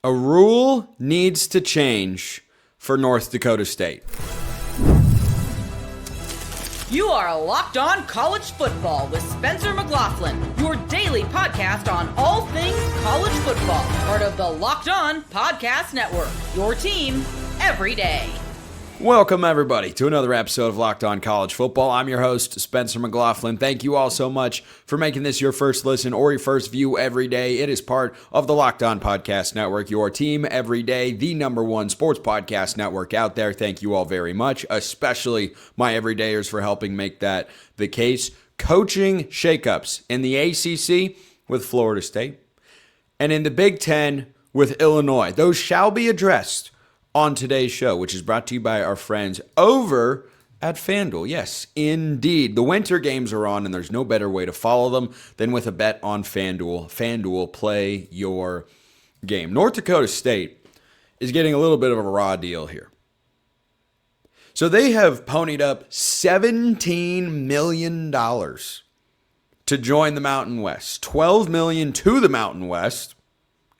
A rule needs to change for North Dakota State. You are Locked On College Football with Spencer McLaughlin, your daily podcast on all things college football. Part of the Locked On Podcast Network, your team every day. Welcome, everybody, to another episode of Locked On College Football. I'm your host, Spencer McLaughlin. Thank you all so much for making this your first listen or your first view every day. It is part of the Locked On Podcast Network, your team every day, the number one sports podcast network out there. Thank you all very much, especially my everydayers for helping make that the case. Coaching shakeups in the ACC with Florida State and in the Big Ten with Illinois. Those shall be addressed on today's show, which is brought to you by our friends over at FanDuel. Yes, indeed. The winter games are on, and there's no better way to follow them than with a bet on FanDuel. FanDuel, play your game. North Dakota State is getting a little bit of a raw deal here. So they have ponied up $17 million to join the Mountain West. $12 million to the Mountain West.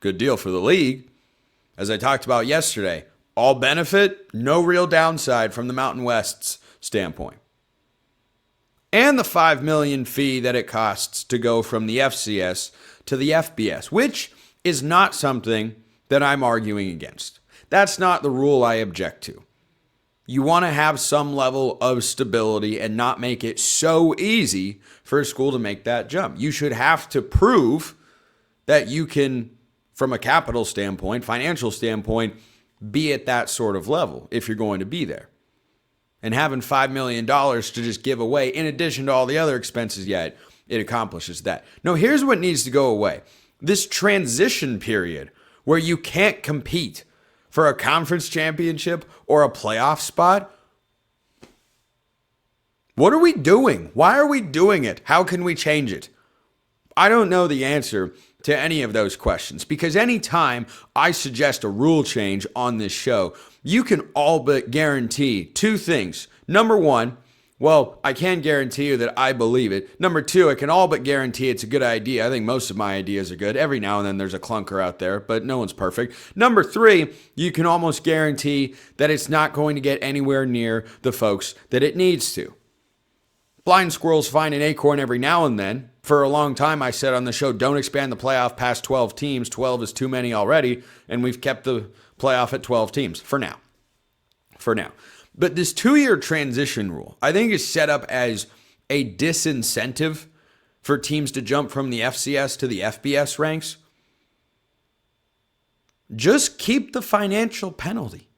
Good deal for the league. As I talked about yesterday, all benefit, no real downside from the Mountain West's standpoint. And the $5 million fee that it costs to go from the FCS to the FBS, which is not something that I'm arguing against. That's not the rule I object to. You want to have some level of stability and not make it so easy for a school to make that jump. You should have to prove that you can, from a capital standpoint, financial standpoint, be at that sort of level if you're going to be there. And having $5 million to just give away, in addition to all the other expenses, yet it accomplishes that. No, here's what needs to go away. This transition period where you can't compete for a conference championship or a playoff spot. What are we doing? Why are we doing it? How can we change it? I don't know the answer to any of those questions, because anytime I suggest a rule change on this show, you can all but guarantee two things. Number one, well, I can guarantee you that I believe it. Number two, I can all but guarantee it's a good idea. I think most of my ideas are good. Every now and then there's a clunker out there, but no one's perfect. Number three, you can almost guarantee that it's not going to get anywhere near the folks that it needs to. Blind squirrels find an acorn every now and then. For a long time, I said on the show, don't expand the playoff past 12 teams. 12 is too many already, and we've kept the playoff at 12 teams for now. But this 2-year transition rule, I think, is set up as a disincentive for teams to jump from the FCS to the FBS ranks. Just keep the financial penalty.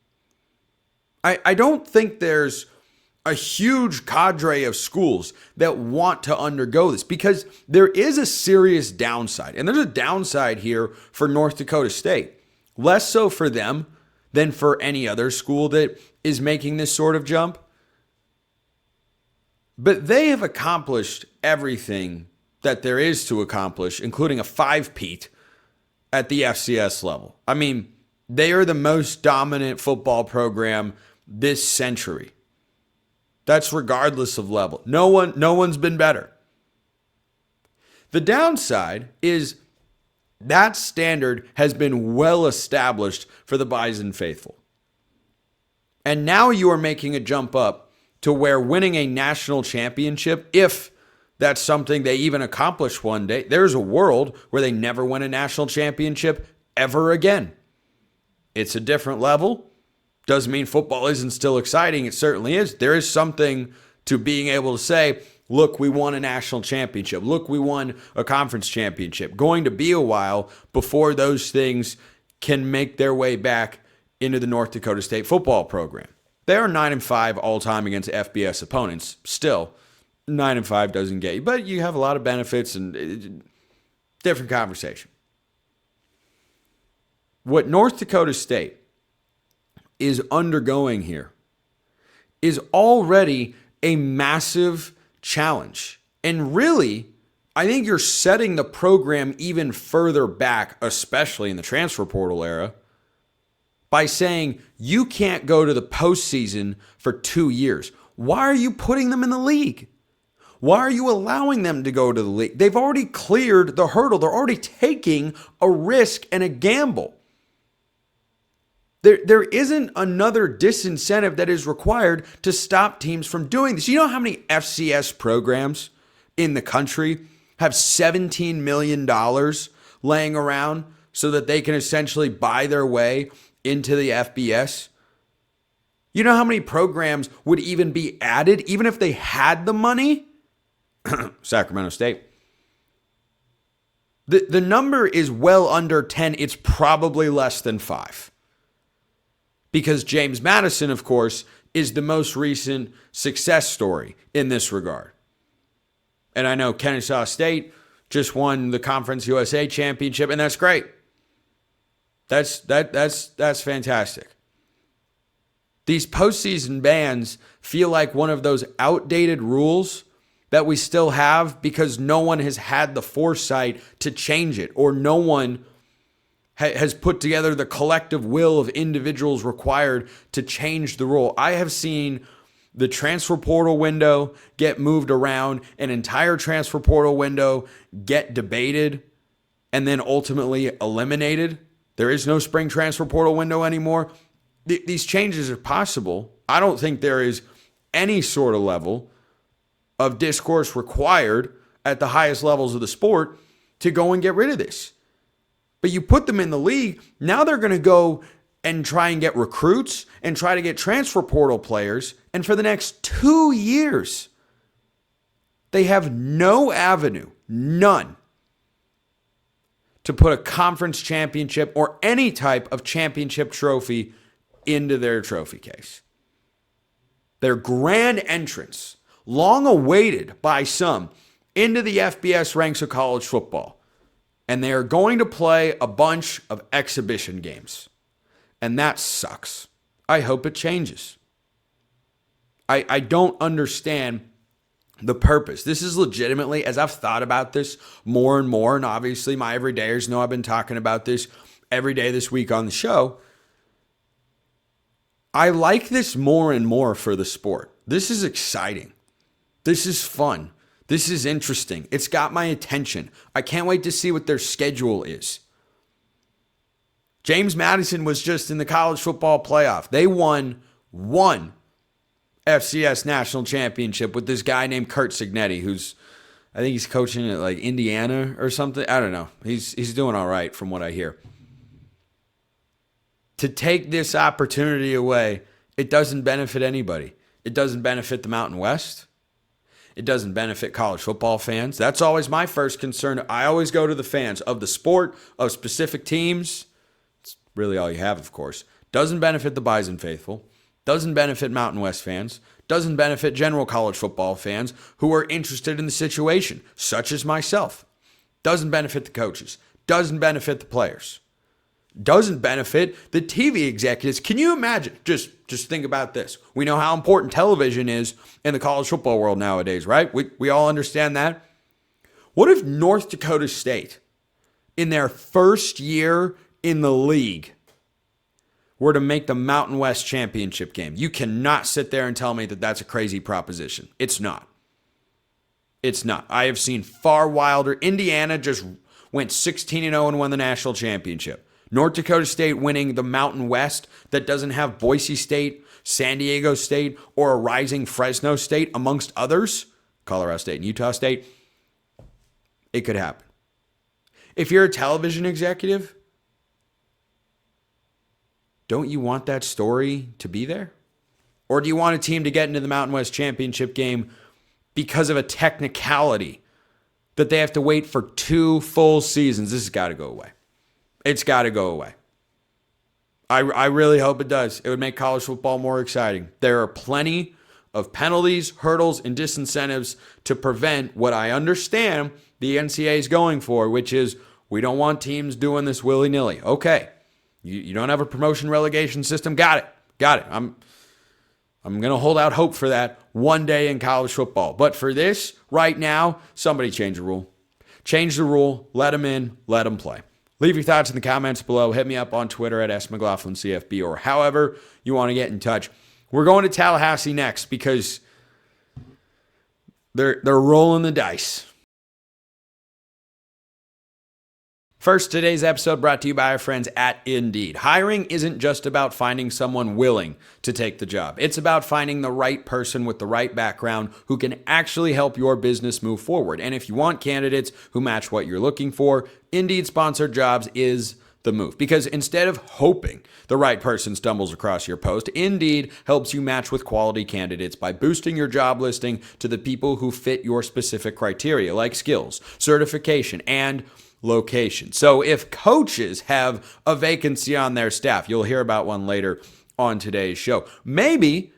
I don't think there's a huge cadre of schools that want to undergo this, because there is a serious downside. And there's a downside here for North Dakota State. Less so for them than for any other school that is making this sort of jump. But they have accomplished everything that there is to accomplish, including a 5-peat at the FCS level. I mean, they are the most dominant football program this century. That's regardless of level. No one's been better. The downside is that standard has been well established for the Bison faithful. And now you are making a jump up to where winning a national championship, if that's something they even accomplish one day, there's a world where they never win a national championship ever again. It's a different level. Doesn't mean football isn't still exciting. It certainly is. There is something to being able to say, look, we won a national championship. Look, we won a conference championship. Going to be a while before those things can make their way back into the North Dakota State football program. They are 9-5 all-time against FBS opponents. Still, 9-5 doesn't get you, but you have a lot of benefits and different conversation. What North Dakota State is undergoing here is already a massive challenge. And really, I think you're setting the program even further back, especially in the transfer portal era, by saying you can't go to the postseason for 2 years. Why are you putting them in the league? Why are you allowing them to go to the league? They've already cleared the hurdle. They're already taking a risk and a gamble. There isn't another disincentive that is required to stop teams from doing this. You know how many FCS programs in the country have $17 million laying around so that they can essentially buy their way into the FBS? You know how many programs would even be added, even if they had the money? Sacramento State. The number is well under 10. It's probably less than 5. Because James Madison, of course, is the most recent success story in this regard. And I know Kennesaw State just won the Conference USA Championship, and that's great. That's fantastic. These postseason bans feel like one of those outdated rules that we still have because no one has had the foresight to change it, or no one has put together the collective will of individuals required to change the rule. I have seen the transfer portal window get moved around, an entire transfer portal window get debated, and then ultimately eliminated. There is no spring transfer portal window anymore. These changes are possible. I don't think there is any sort of level of discourse required at the highest levels of the sport to go and get rid of this. But you put them in the league, now they're going to go and try and get recruits and try to get transfer portal players. And for the next 2 years, they have no avenue, none, to put a conference championship or any type of championship trophy into their trophy case. Their grand entrance, long awaited by some, into the FBS ranks of college football. And they are going to play a bunch of exhibition games. And that sucks. I hope it changes. I don't understand the purpose. This is legitimately, as I've thought about this more and more, and obviously my everydayers know I've been talking about this every day this week on the show. I like this more and more for the sport. This is exciting. This is fun. This is interesting. It's got my attention. I can't wait to see what their schedule is. James Madison was just in the college football playoff. They won one FCS national championship with this guy named Curt Cignetti, who's, I think he's coaching at like Indiana or something. I don't know. He's doing all right from what I hear. To take this opportunity away, it doesn't benefit anybody. It doesn't benefit the Mountain West. It doesn't benefit college football fans. That's always my first concern. I always go to the fans of the sport, of specific teams. It's really all you have, of course. Doesn't benefit the Bison faithful. Doesn't benefit Mountain West fans. Doesn't benefit general college football fans who are interested in the situation, such as myself. Doesn't benefit the coaches. Doesn't benefit the players. Doesn't benefit the TV executives. Can you imagine? Just think about this. We know how important television is in the college football world nowadays, right? We all understand that. What if North Dakota State, in their first year in the league, were to make the Mountain West championship game? You cannot sit there and tell me that that's a crazy proposition. It's not. It's not. I have seen far wilder. Indiana just went 16-0 and won the national championship. North Dakota State winning the Mountain West that doesn't have Boise State, San Diego State, or a rising Fresno State, amongst others, Colorado State and Utah State. It could happen. If you're a television executive, don't you want that story to be there? Or do you want a team to get into the Mountain West championship game because of a technicality that they have to wait for 2 full seasons? This has got to go away. It's got to go away. I really hope it does. It would make college football more exciting. There are plenty of penalties, hurdles, and disincentives to prevent what I understand the NCAA is going for, which is we don't want teams doing this willy-nilly. Okay, you don't have a promotion relegation system. Got it. I'm going to hold out hope for that one day in college football. But for this, right now, somebody change the rule. Change the rule. Let them in. Let them play. Leave your thoughts in the comments below. Hit me up on Twitter at @McLaughlinCFB or however you want to get in touch. We're going to Tallahassee next because they're rolling the dice. First, today's episode brought to you by our friends at Indeed. Hiring isn't just about finding someone willing to take the job. It's about finding the right person with the right background who can actually help your business move forward. And if you want candidates who match what you're looking for, Indeed-sponsored jobs is the move. Because instead of hoping the right person stumbles across your post, Indeed helps you match with quality candidates by boosting your job listing to the people who fit your specific criteria, like skills, certification, and location. So if coaches have a vacancy on their staff, you'll hear about one later on today's show. Maybe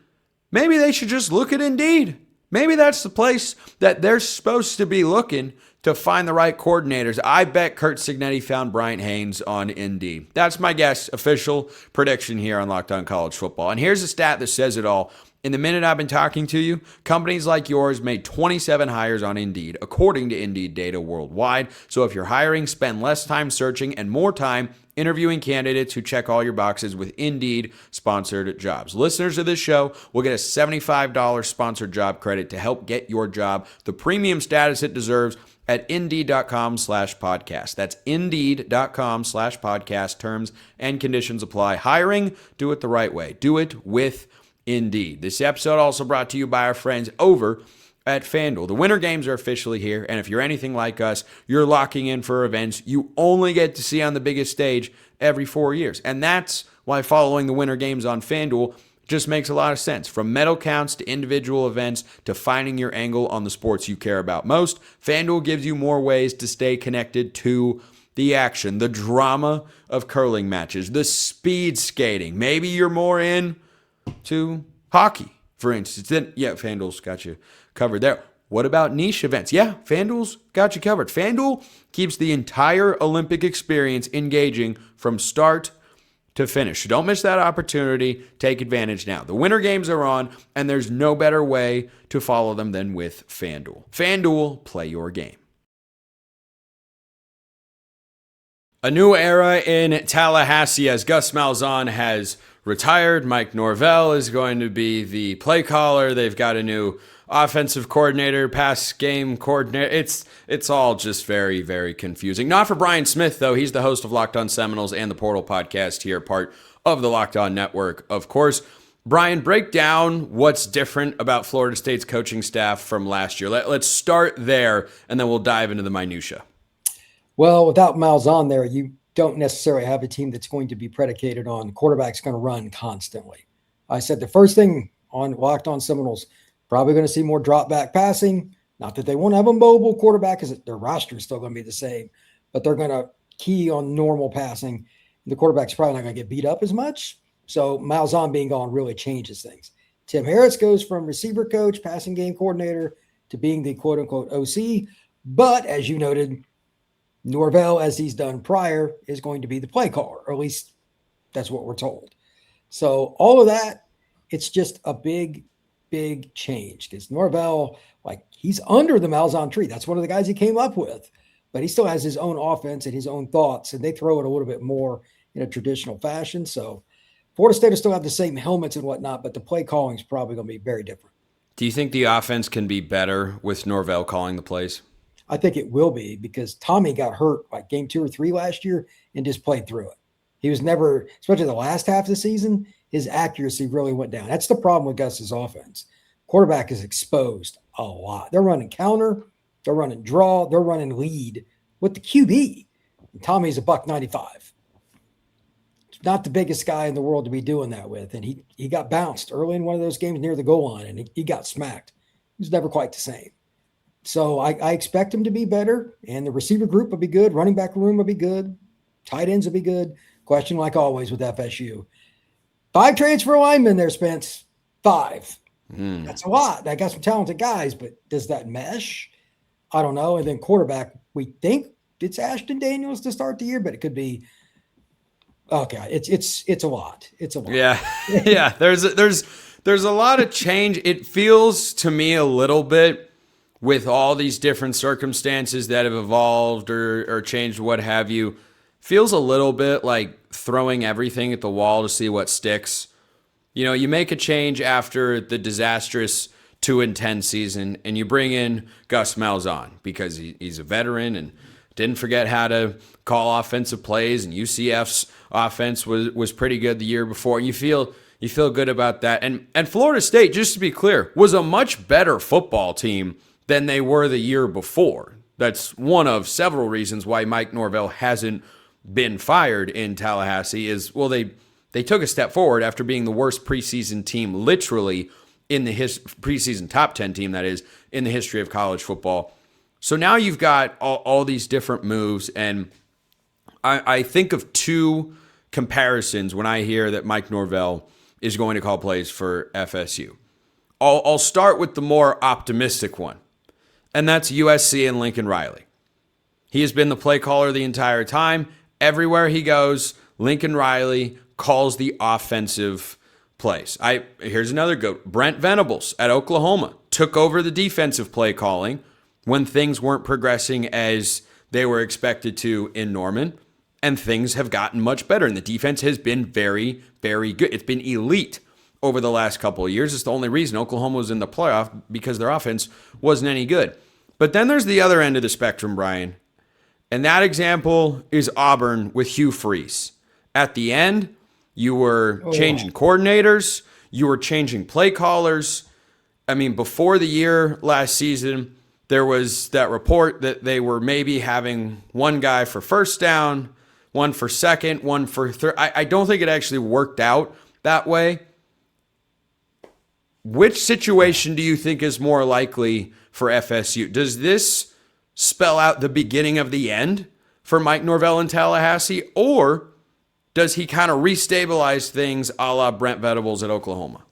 they should just look at Indeed. Maybe that's the place that they're supposed to be looking to find the right coordinators. I bet Kurt Cignetti found Bryant Haynes on Indeed. That's my guess, official prediction here on Locked On College Football. And here's a stat that says it all. In the minute I've been talking to you, companies like yours made 27 hires on Indeed, according to Indeed data worldwide. So if you're hiring, spend less time searching and more time interviewing candidates who check all your boxes with Indeed-sponsored jobs. Listeners of this show will get a $75 sponsored job credit to help get your job the premium status it deserves at Indeed.com/podcast. That's Indeed.com/podcast. Terms and conditions apply. Hiring, do it the right way. Do it with Indeed. This episode also brought to you by our friends over at FanDuel. The winter games are officially here, and if you're anything like us, you're locking in for events you only get to see on the biggest stage every 4 years. And that's why following the winter games on FanDuel just makes a lot of sense. From medal counts to individual events to finding your angle on the sports you care about most, FanDuel gives you more ways to stay connected to the action, the drama of curling matches, the speed skating. Maybe you're more in to hockey, for instance. Then, yeah, FanDuel's got you covered there. What about niche events? Yeah, FanDuel's got you covered. FanDuel keeps the entire Olympic experience engaging from start to finish. So don't miss that opportunity. Take advantage now. The winter games are on, and there's no better way to follow them than with FanDuel. FanDuel, play your game. A new era in Tallahassee as Gus Malzahn has retired. Mike Norvell is going to be the play caller. They've got a new offensive coordinator, pass game coordinator. It's all just very, very confusing. Not for Brian Smith, though. He's the host of Locked On Seminoles and the Portal podcast here, part of the Locked On Network, of course. Brian, break down what's different about Florida State's coaching staff from last year. Let's start there, and then we'll dive into the minutia. Well, without Malzahn there, you don't necessarily have a team that's going to be predicated on the quarterback's going to run constantly. I said the first thing on Locked On Seminoles, probably going to see more drop back passing. Not that they won't have a mobile quarterback because their roster is still going to be the same, but they're going to key on normal passing. The quarterback's probably not going to get beat up as much. So Malzahn being gone really changes things. Tim Harris goes from receiver coach, passing game coordinator to being the quote unquote OC. But as you noted, Norvell, as he's done prior, is going to be the play caller, or at least that's what we're told. So all of that, it's just a big change because Norvell, he's under the Malzahn tree. That's one of the guys he came up with, but he still has his own offense and his own thoughts, and they throw it a little bit more in a traditional fashion. So Florida State will still have the same helmets and whatnot, but the play calling is probably going to be very different. Do you think the offense can be better with Norvell calling the plays? I think it will be because Tommy got hurt game 2 or 3 last year and just played through it. He was never, especially the last half of the season, his accuracy really went down. That's the problem with Gus's offense. Quarterback is exposed a lot. They're running counter, they're running draw, they're running lead with the QB. And Tommy's a $195. Not the biggest guy in the world to be doing that with. And he got bounced early in one of those games near the goal line, and he got smacked. He was never quite the same. So I expect him to be better, and the receiver group will be good. Running back room will be good. Tight ends will be good. Question, like always, with FSU. 5 transfer linemen there, Spence. 5. That's a lot. I got some talented guys, but does that mesh? I don't know. And then quarterback, we think it's Ashton Daniels to start the year, but it could be okay. It's a lot. It's a lot. Yeah. Yeah. There's a lot of change. It feels to me a little bit with all these different circumstances that have evolved or changed, what have you, feels a little bit like throwing everything at the wall to see what sticks. You know, you make a change after the disastrous 2-10 season, and you bring in Gus Malzahn because he's a veteran and didn't forget how to call offensive plays, and UCF's offense was pretty good the year before. You feel good about that. And Florida State, just to be clear, was a much better football team than they were the year before. That's one of several reasons why Mike Norvell hasn't been fired in Tallahassee is, well, they took a step forward after being the worst preseason team, literally in the preseason top 10 team, that is, in the history of college football. So now you've got all these different moves, and I think of two comparisons when I hear that Mike Norvell is going to call plays for FSU. I'll start with the more optimistic one, and that's USC and Lincoln Riley. He has been the play caller the entire time. Everywhere he goes, Lincoln Riley calls the offensive plays. Here's another goat. Brent Venables at Oklahoma took over the defensive play calling when things weren't progressing as they were expected to in Norman, and things have gotten much better, and the defense has been very, very good. It's been elite over the last couple of years. It's the only reason Oklahoma was in the playoff, because their offense wasn't any good. But then there's the other end of the spectrum, Brian, and that example is Auburn with Hugh Freeze. At the end, you were changing coordinators, you were changing play callers. I mean, before the year last season, there was that report that they were maybe having one guy for first down, one for second, one for third. I don't think it actually worked out that way. Which situation do you think is more likely for FSU? Does this spell out the beginning of the end for Mike Norvell in Tallahassee, or does he kind of restabilize things a la Brent Venables at Oklahoma?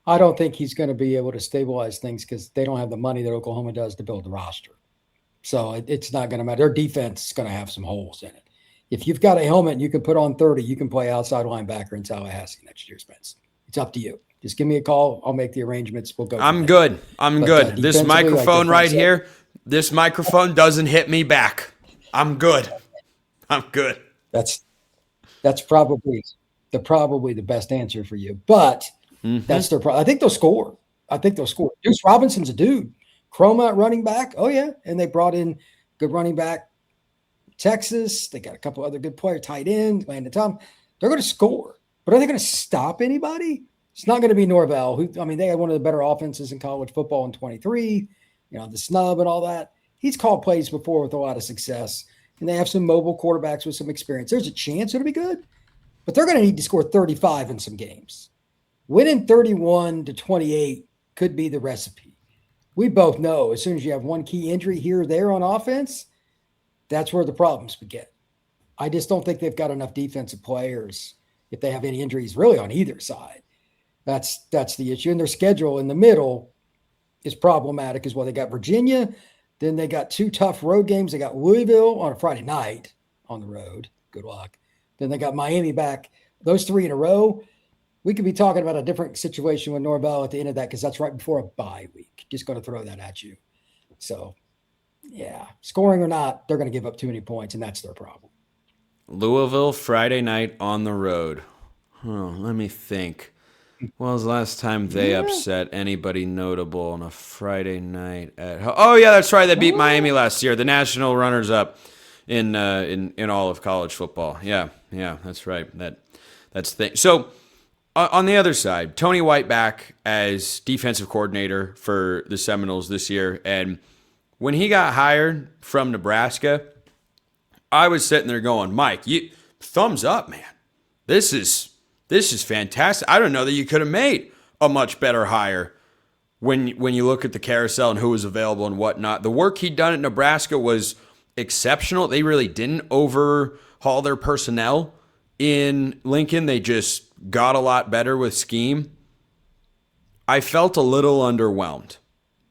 I don't think he's going to be able to stabilize things because they don't have the money that Oklahoma does to build the roster. So it's not going to matter. Their defense is going to have some holes in it. If you've got a helmet and you can put on 30, you can play outside linebacker in Tallahassee next year, Spence. It's up to you. Just give me a call. I'll make the arrangements. We'll go. I'm good. This microphone right here, this microphone doesn't hit me back. I'm good. That's probably the best answer for you. But that's their problem. I think they'll score. Deuce Robinson's a dude. Chroma at running back. Oh, yeah. And they brought in good running back. Texas. They got a couple other good players. Tight end. Landon Tom. They're going to score. But are they going to stop anybody? It's not going to be Norvell. They had one of the better offenses in college football in 23. The snub and all that. He's called plays before with a lot of success. And they have some mobile quarterbacks with some experience. There's a chance it'll be good. But they're going to need to score 35 in some games. Winning 31-28 could be the recipe. We both know as soon as you have one key injury here or there on offense, that's where the problems begin. I just don't think they've got enough defensive players if they have any injuries really on either side. That's the issue. And their schedule in the middle is problematic as well. They got Virginia, then they got two tough road games. They got Louisville on a Friday night on the road. Good luck. Then they got Miami back. Those three in a row. We could be talking about a different situation with Norvell at the end of that because that's right before a bye week. Just going to throw that at you. So, yeah, scoring or not, they're going to give up too many points, and that's their problem. Louisville, Friday night on the road. Let me think. When was the last time they upset anybody notable on a Friday night at home? Oh, yeah, that's right. They beat Miami last year, the national runners-up in all of college football. Yeah, that's right. That's the thing. So, on the other side, Tony White back as defensive coordinator for the Seminoles this year. And when he got hired from Nebraska, I was sitting there going, Mike, thumbs up, man. This is fantastic. I don't know that you could have made a much better hire when you look at the carousel and who was available and whatnot. The work he'd done at Nebraska was exceptional. They really didn't overhaul their personnel in Lincoln. They just got a lot better with scheme. I felt a little underwhelmed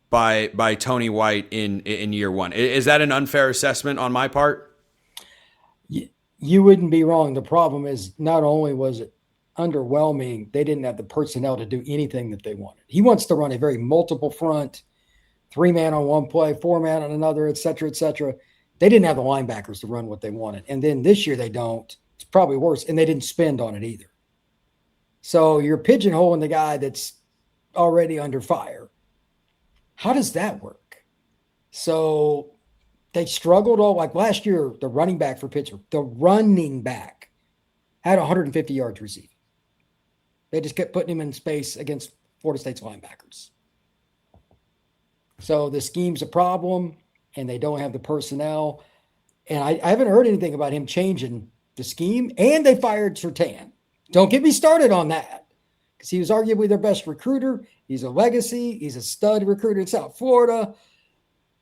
by Tony White in year one. Is that an unfair assessment on my part? You wouldn't be wrong. The problem is not only was it underwhelming, they didn't have the personnel to do anything that they wanted. He wants to run a very multiple front, 3-man on one play, 4-man on another, et cetera, et cetera. They didn't have the linebackers to run what they wanted. And then this year they don't. It's probably worse. And they didn't spend on it either. So you're pigeonholing the guy that's already under fire. How does that work? So they struggled all like last year. The running back for Pittsburgh, the running back had 150 yards receiving. They just kept putting him in space against Florida State's linebackers. So the scheme's a problem, and they don't have the personnel. And I haven't heard anything about him changing the scheme. And they fired Surtain. Don't get me started on that, because he was arguably their best recruiter. He's a legacy. He's a stud recruiter in South Florida.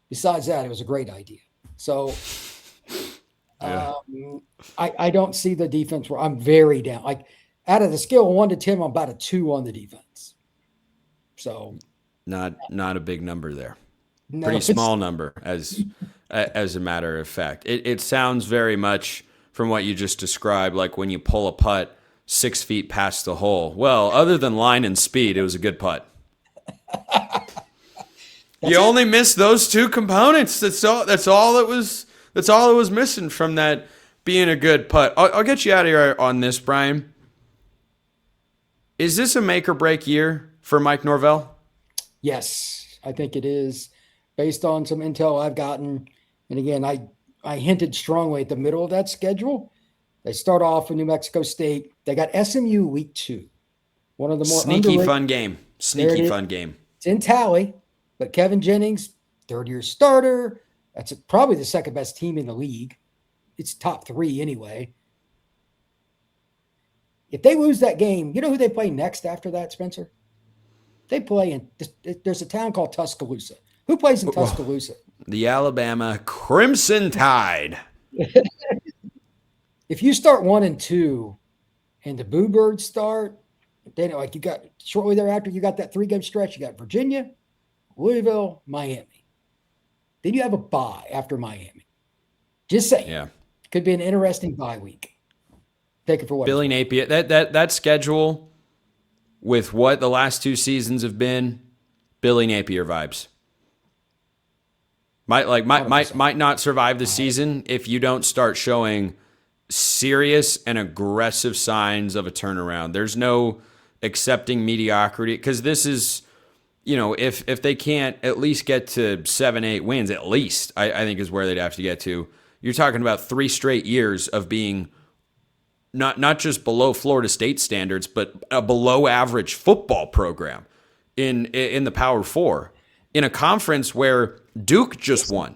Besides that, it was a great idea. So I don't see the defense where I'm very down. Like out of the scale of 1 to 10, I'm about a 2 on the defense. So not a big number there. No, Pretty small number as a matter of fact. It sounds very much from what you just described like when you pull a putt 6 feet past the hole. Well, other than line and speed, it was a good putt. You only missed those 2 components. That's all it was missing from that being a good putt. I'll get you out of here on this, Brian. Is this a make or break year for Mike Norvell? Yes, I think it is, based on some intel I've gotten. And again, I hinted strongly at the middle of that schedule. They start off with New Mexico State. They got SMU week 2. One of the more sneaky fun game. It's in tally, but Kevin Jennings, third-year starter. That's probably the second best team in the league. It's top 3 anyway. If they lose that game, you know who they play next after that, Spencer? They play there's a town called Tuscaloosa. Who plays in Tuscaloosa? The Alabama Crimson Tide. If you start 1-2 and the Boo Birds start, then like you got shortly thereafter, you got that 3-game stretch. You got Virginia, Louisville, Miami. Then you have a bye after Miami. Just saying. Yeah. Could be an interesting bye week. Take it for what Billy Napier, that schedule with what the last 2 seasons have been, Billy Napier vibes. Might not survive the season if you don't start showing serious and aggressive signs of a turnaround. There's no accepting mediocrity, because this is, if they can't at least get to 7-8 wins, at least, I think is where they'd have to get to. You're talking about 3 straight years of being not just below Florida State standards, but a below average football program in the Power 4 in a conference where Duke just won.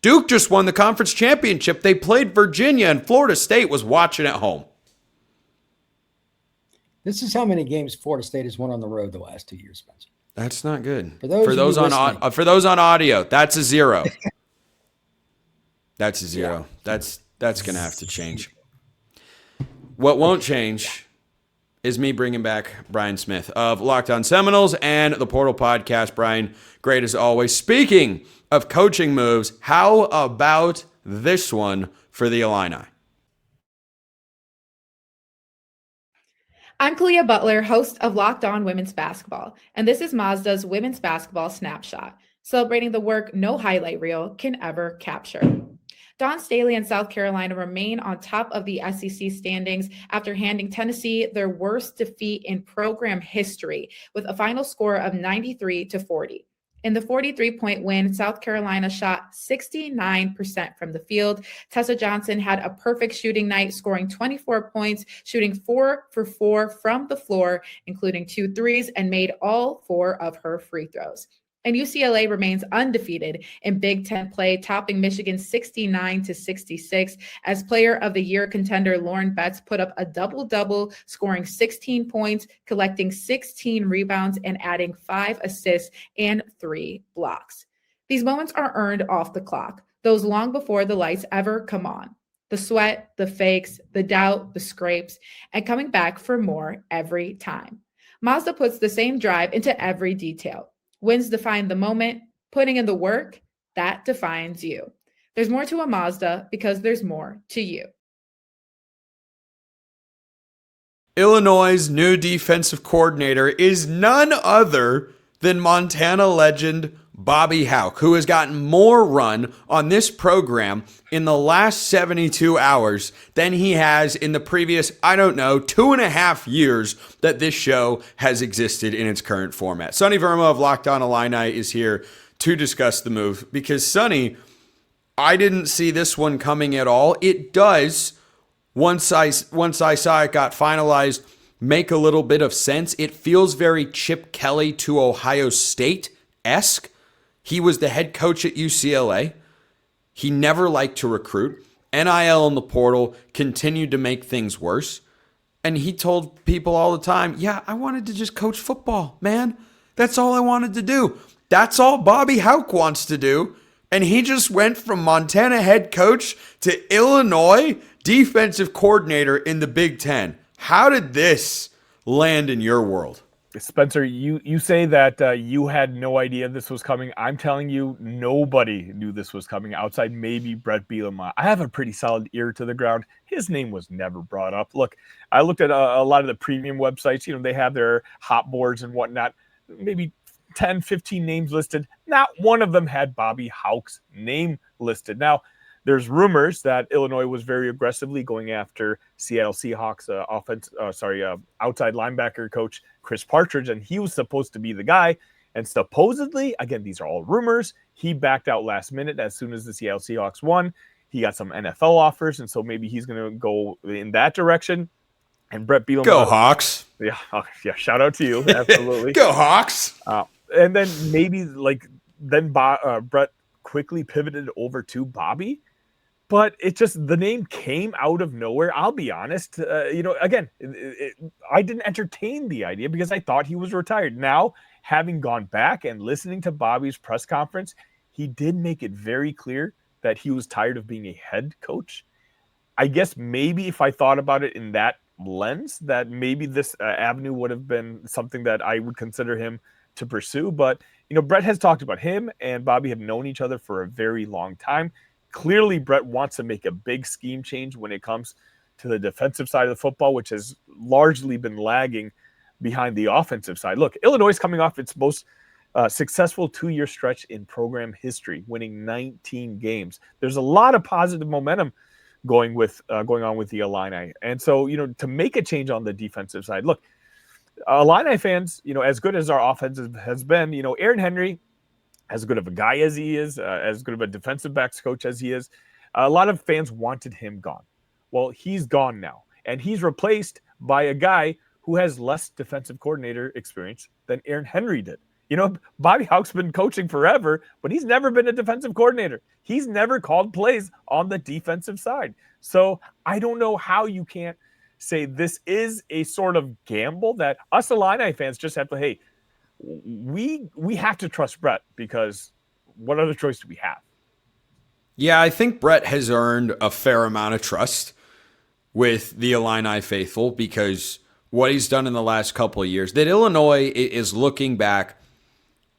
Duke just won the conference championship. They played Virginia, and Florida State was watching at home. This is how many games Florida State has won on the road the last 2 years, Spencer. That's not good. For those on audio, that's a 0. That's a 0. Yeah. That's going to have to change. What won't change is me bringing back Brian Smith of Locked On Seminoles and the Portal Podcast. Brian, great as always. Speaking of coaching moves, how about this one for the Illini? I'm Kalia Butler, host of Locked On Women's Basketball, and this is Mazda's Women's Basketball Snapshot, celebrating the work no highlight reel can ever capture. Dawn Staley and South Carolina remain on top of the SEC standings after handing Tennessee their worst defeat in program history with a final score of 93-40. In the 43-point win, South Carolina shot 69% from the field. Tessa Johnson had a perfect shooting night, scoring 24 points, shooting 4 for 4 from the floor, including 2 threes, and made all 4 of her free throws. And UCLA remains undefeated in Big Ten play, topping Michigan 69-66 as Player of the Year contender Lauren Betts put up a double-double, scoring 16 points, collecting 16 rebounds, and adding 5 assists and 3 blocks. These moments are earned off the clock, those long before the lights ever come on. The sweat, the fakes, the doubt, the scrapes, and coming back for more every time. Mazda puts the same drive into every detail. Wins define the moment, putting in the work, that defines you. There's more to a Mazda because there's more to you. Illinois' new defensive coordinator is none other than Montana legend Bobby Hauck, who has gotten more run on this program in the last 72 hours than he has in the previous, 2.5 years that this show has existed in its current format. Sonny Verma of Locked On Illini is here to discuss the move because, Sonny, I didn't see this one coming at all. It does, once I saw it got finalized, make a little bit of sense. It feels very Chip Kelly to Ohio State-esque. He was the head coach at UCLA. He never liked to recruit. NIL in the portal continued to make things worse. And he told people all the time, yeah, I wanted to just coach football, man. That's all I wanted to do. That's all Bobby Hauck wants to do. And he just went from Montana head coach to Illinois defensive coordinator in the Big Ten. How did this land in your world? Spencer, you say that you had no idea this was coming. I'm telling you, nobody knew this was coming outside maybe Bret Bielema. I have a pretty solid ear to the ground. His name was never brought up. Look, I looked at a lot of the premium websites. You know, they have their hot boards and whatnot. Maybe 10, 15 names listed. Not one of them had Bobby Hauck's name listed. Now, there's rumors that Illinois was very aggressively going after Seattle Seahawks outside linebacker coach Chris Partridge, and he was supposed to be the guy. And supposedly, again, these are all rumors, he backed out last minute as soon as the Seattle Seahawks won. He got some NFL offers, and so maybe he's going to go in that direction. And Bret Bielema, go Hawks! Yeah, shout out to you, absolutely. Go Hawks! And then maybe Bret quickly pivoted over to Bobby. But it just, the name came out of nowhere. I'll be honest. Again, I didn't entertain the idea because I thought he was retired. Now, having gone back and listening to Bobby's press conference, he did make it very clear that he was tired of being a head coach. I guess maybe if I thought about it in that lens, that maybe this avenue would have been something that I would consider him to pursue. But, Bret has talked about him and Bobby have known each other for a very long time. Clearly, Bret wants to make a big scheme change when it comes to the defensive side of the football, which has largely been lagging behind the offensive side. Look, Illinois is coming off its most successful 2-year stretch in program history, winning 19 games. There's a lot of positive momentum going on with the Illini. And so, to make a change on the defensive side, look, Illini fans, as good as our offense has been, Aaron Henry, as good of a guy as he is, as good of a defensive backs coach as he is, a lot of fans wanted him gone. Well, he's gone now, and he's replaced by a guy who has less defensive coordinator experience than Aaron Henry did. Bobby Hauck's been coaching forever, but he's never been a defensive coordinator. He's never called plays on the defensive side. So I don't know how you can't say this is a sort of gamble that us Illini fans just have to, hey, we have to trust Bret because what other choice do we have? Yeah, I think Bret has earned a fair amount of trust with the Illini faithful because what he's done in the last couple of years, that Illinois is looking back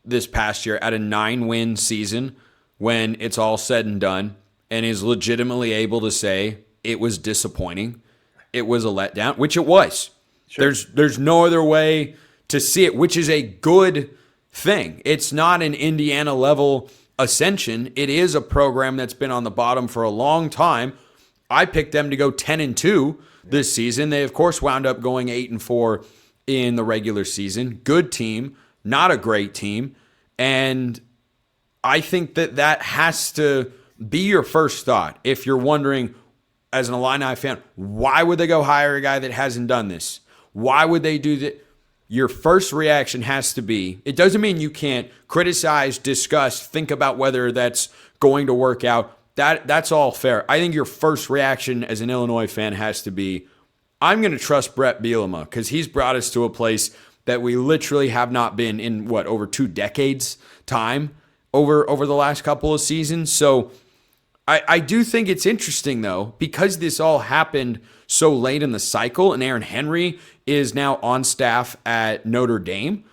this past year at a 9-win season when it's all said and done and is legitimately able to say it was disappointing. It was a letdown, which it was. Sure. There's no other way to see it, which is a good thing. It's not an Indiana level ascension. It is a program that's been on the bottom for a long time. I picked them to go 10-2 this season. They of course wound up going 8-4 in the regular season. Good team, not a great team. And I think that has to be your first thought. If you're wondering as an Illini fan, why would they go hire a guy that hasn't done this? Why would they do that? Your first reaction has to be, it doesn't mean you can't criticize, discuss, think about whether that's going to work out. That's all fair. I think your first reaction as an Illinois fan has to be, I'm going to trust Bret Bielema because he's brought us to a place that we literally have not been in, over 2 decades time over the last couple of seasons. So I do think it's interesting, though, because this all happened so late in the cycle and Aaron Henry is now on staff at Notre Dame.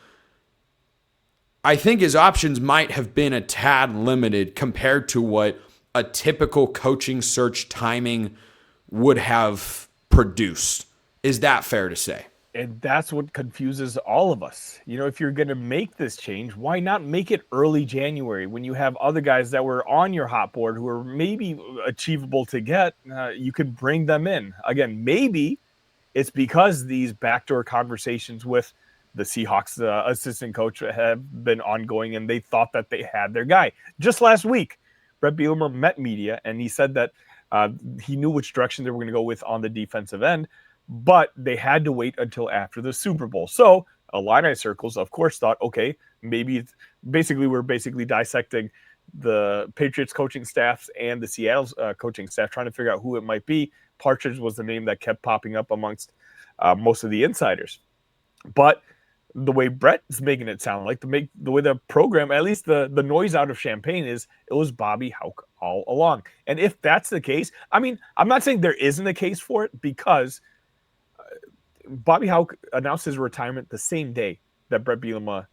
I think his options might have been a tad limited compared to what a typical coaching search timing would have produced. Is that fair to say? And that's what confuses all of us. If you're going to make this change, why not make it early January when you have other guys that were on your hot board who are maybe achievable to get? You could bring them in. Again, maybe it's because these backdoor conversations with the Seahawks assistant coach have been ongoing, and they thought that they had their guy. Just last week, Bret Bielema met media, and he said that he knew which direction they were going to go with on the defensive end, but they had to wait until after the Super Bowl. So Illini circles, of course, thought, okay, maybe we're basically dissecting the Patriots coaching staffs and the Seattle's coaching staff, trying to figure out who it might be. Partridge was the name that kept popping up amongst most of the insiders. But the way Brett is making it sound like, the way the program, at least the noise out of Champaign is, it was Bobby Hauck all along. And if that's the case, I mean, I'm not saying there isn't a case for it, because Bobby Hauck announced his retirement the same day that Bret Bielema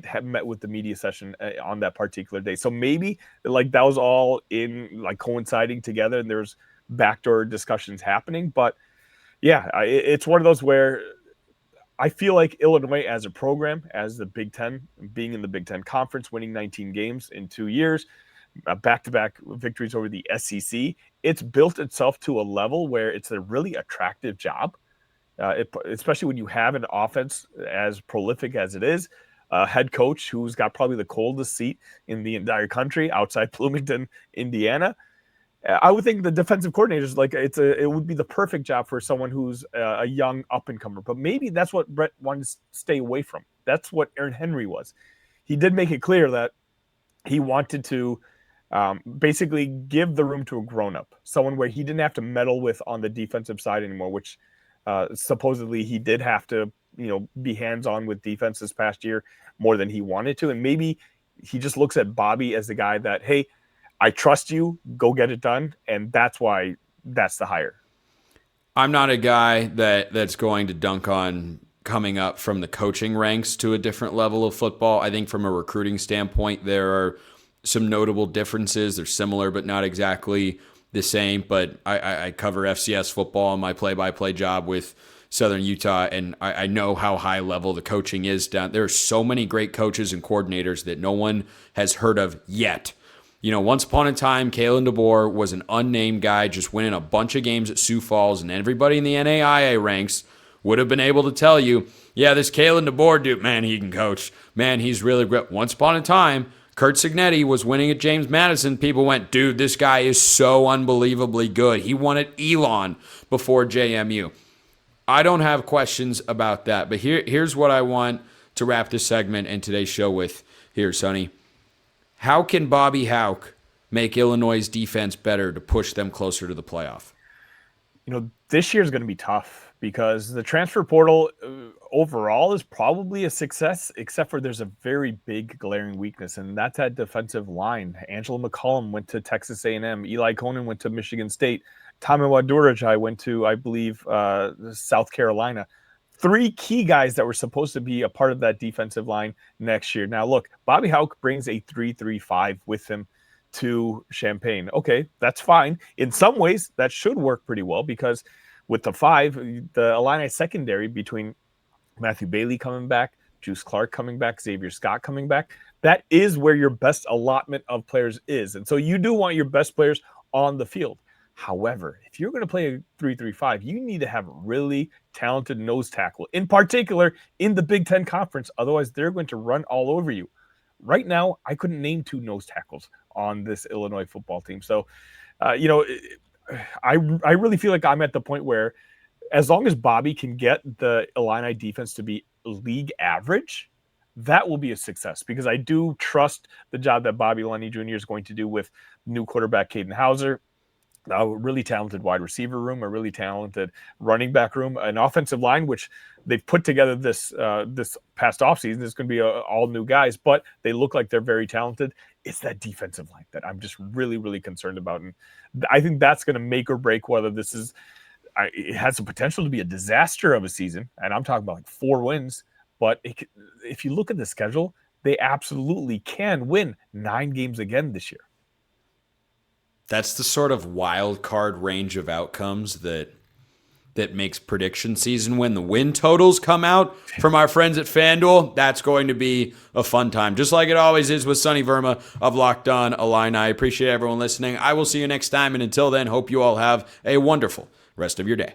had met with the media session on that particular day. So maybe like that was all in like coinciding together, and there's backdoor discussions happening. But yeah, it's one of those where I feel like Illinois as a program, as the Big Ten, being in the Big Ten Conference, winning 19 games in 2 years, back-to-back victories over the SEC, it's built itself to a level where it's a really attractive job. Especially when you have an offense as prolific as it is, a head coach who's got probably the coldest seat in the entire country outside Bloomington, Indiana. I would think the defensive coordinators, like it would be the perfect job for someone who's a young up-and-comer. But maybe that's what Brett wanted to stay away from. That's what Aaron Henry was. He did make it clear that he wanted to basically give the room to a grown-up, someone where he didn't have to meddle with on the defensive side anymore, which supposedly he did have to, be hands-on with defense this past year more than he wanted to. And maybe he just looks at Bobby as the guy that, hey, I trust you, go get it done. And that's why that's the hire. I'm not a guy that's going to dunk on coming up from the coaching ranks to a different level of football. I think from a recruiting standpoint, there are some notable differences. They're similar, but not exactly the same. But I cover FCS football in my play-by-play job with Southern Utah, and I know how high level the coaching is down. There are so many great coaches and coordinators that no one has heard of yet. Once upon a time, Kalen DeBoer was an unnamed guy just winning a bunch of games at Sioux Falls, and everybody in the NAIA ranks would have been able to tell you, yeah, this Kalen DeBoer dude, man, he can coach. Man, he's really great. Once upon a time, Kurt Signetti was winning at James Madison. People went, dude, this guy is so unbelievably good. He won at Elon before JMU. I don't have questions about that, but here's what I want to wrap this segment and today's show with here, Sonny. How can Bobby Hauck make Illinois' defense better to push them closer to the playoff? This year is going to be tough because the transfer portal overall is probably a success, except for there's a very big glaring weakness, and that's that defensive line. Angela McCollum went to Texas A&M. Eli Conan went to Michigan State. Tamiwa Durajai went to, I believe, South Carolina. 3 key guys that were supposed to be a part of that defensive line next year. Now, look, Bobby Hauck brings a 3-3-5 with him to Champaign. Okay, that's fine. In some ways, that should work pretty well because with the 5, the Illini secondary between Matthew Bailey coming back, Juice Clark coming back, Xavier Scott coming back, that is where your best allotment of players is. And so you do want your best players on the field. However, if you're going to play a 3-3-5, you need to have really talented nose tackle, in particular in the Big Ten Conference. Otherwise, they're going to run all over you. Right now, I couldn't name 2 nose tackles on this Illinois football team. So, I really feel like I'm at the point where as long as Bobby can get the Illini defense to be league average, that will be a success because I do trust the job that Bobby Lunny Jr. is going to do with new quarterback Caden Hauser. A really talented wide receiver room, a really talented running back room, an offensive line, which they've put together this past offseason. There's going to be all new guys, but they look like they're very talented. It's that defensive line that I'm just really, really concerned about. And I think that's going to make or break whether this is – it has the potential to be a disaster of a season, and I'm talking about like 4 wins. But if you look at the schedule, they absolutely can win 9 games again this year. That's the sort of wild card range of outcomes that makes prediction season. When the win totals come out from our friends at FanDuel, that's going to be a fun time, just like it always is with Sonny Verma of Locked On Illini. I appreciate everyone listening. I will see you next time, and until then, hope you all have a wonderful rest of your day.